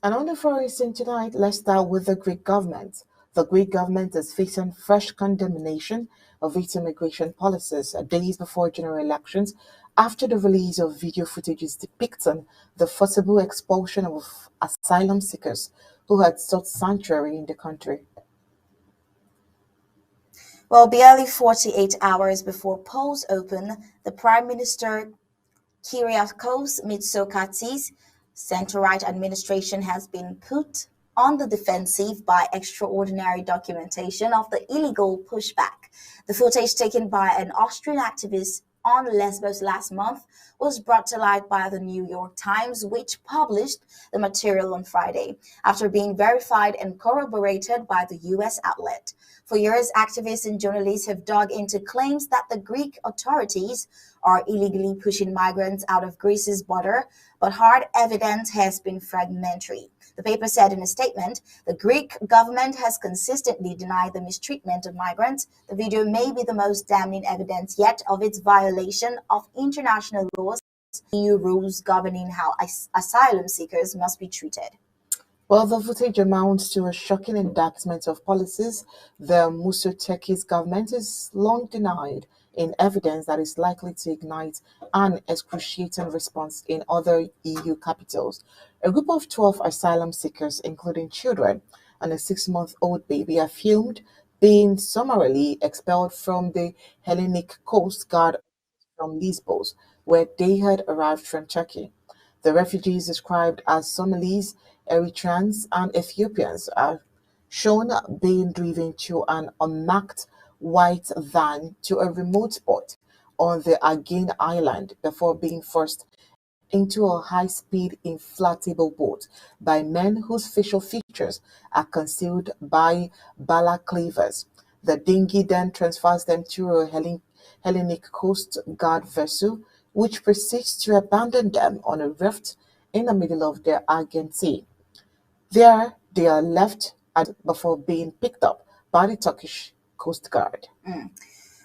And on the foreign scene tonight, let's start with the Greek government. The Greek government is facing fresh condemnation of its immigration policies days before general elections after the release of video footages depicting the forcible expulsion of asylum seekers who had sought sanctuary in the country. Well, barely 48 hours before polls open, the Prime Minister Kyriakos Mitsotakis' center-right administration has been put on the defensive by extraordinary documentation of the illegal pushback. The footage taken by an Austrian activist on Lesbos last month was brought to light by the New York Times, which published the material on Friday, after being verified and corroborated by the US outlet. For years, activists and journalists have dug into claims that the Greek authorities are illegally pushing migrants out of Greece's border, but hard evidence has been fragmentary. The paper said in a statement, the Greek government has consistently denied the mistreatment of migrants. The video may be the most damning evidence yet of its violation of international laws, EU rules governing how asylum seekers must be treated. While the footage amounts to a shocking indictment of policies the Mitsotakis government has long denied in evidence that is likely to ignite an excruciating response in other EU capitals. A group of 12 asylum seekers, including children and a 6-month-old baby, are filmed being summarily expelled from the Hellenic Coast Guard from Lesbos, where they had arrived from Turkey. The refugees, described as Somalis, Eritreans, and Ethiopians, are shown being driven to an unmarked white van to a remote spot on the Aegean island before being forced into a high-speed inflatable boat by men whose facial features are concealed by balaclavas. The dinghy then transfers them to a Hellenic Coast Guard vessel, which proceeds to abandon them on a rift in the middle of the Aegean Sea. There, they are left before being picked up by the Turkish Coast Guard.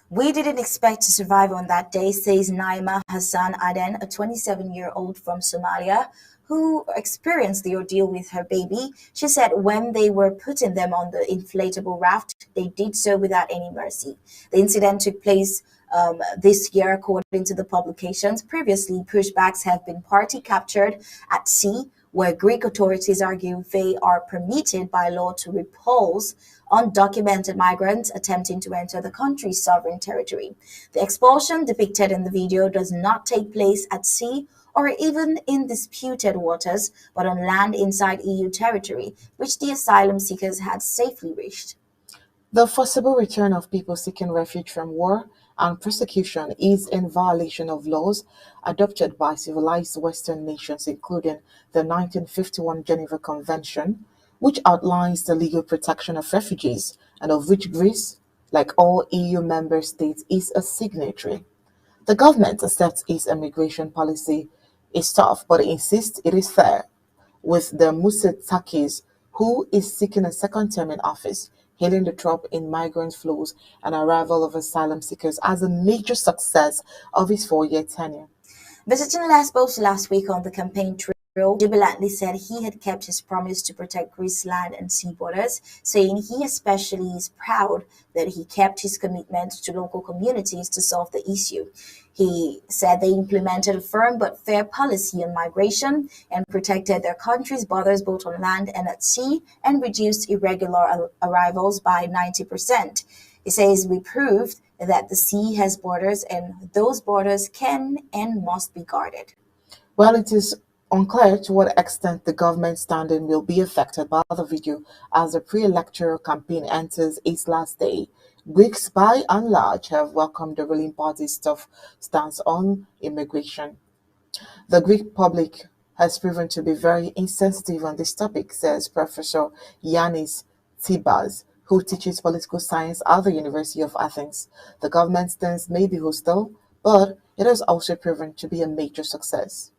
We didn't expect to survive on that day, says Naima Hassan Aden, a 27-year-old from Somalia who experienced the ordeal with her baby. She said when they were putting them on the inflatable raft, they did so without any mercy. The incident took place this year, according to the publications. Previously, pushbacks have been partly captured at sea, where Greek authorities argue they are permitted by law to repulse undocumented migrants attempting to enter the country's sovereign territory. The expulsion depicted in the video does not take place at sea or even in disputed waters, but on land inside EU territory, which the asylum seekers had safely reached. The forcible return of people seeking refuge from war and persecution is in violation of laws adopted by civilized Western nations, including the 1951 Geneva Convention, which outlines the legal protection of refugees and of which Greece, like all EU member states, is a signatory. The government accepts its immigration policy is tough, but insists it is fair, with the Mitsotakis, who is seeking a second term in office, hailing the drop in migrant flows and arrival of asylum seekers as a major success of his 4-year tenure. Visiting Lesbos last week on the campaign trail, jubilantly said he had kept his promise to protect Greece's land and sea borders, saying he especially is proud that he kept his commitment to local communities to solve the issue. He said they implemented a firm but fair policy on migration and protected their country's borders both on land and at sea and reduced irregular arrivals by 90%. He says we proved that the sea has borders and those borders can and must be guarded. While it is unclear to what extent the government's standing will be affected by the video as the pre-electoral campaign enters its last day, Greeks by and large have welcomed the ruling party's tough stance on immigration. The Greek public has proven to be very insensitive on this topic, says Professor Yannis Tibas, who teaches political science at the University of Athens. The government's stance may be hostile, but it has also proven to be a major success.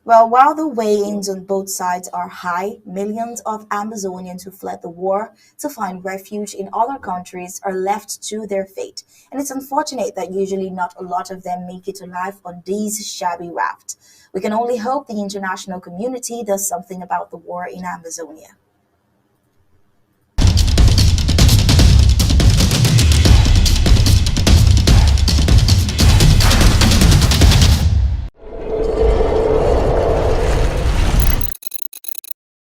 Well, while the weigh-ins on both sides are high, millions of Amazonians who fled the war to find refuge in other countries are left to their fate. And it's unfortunate that usually not a lot of them make it alive on these shabby rafts. We can only hope the international community does something about the war in Amazonia.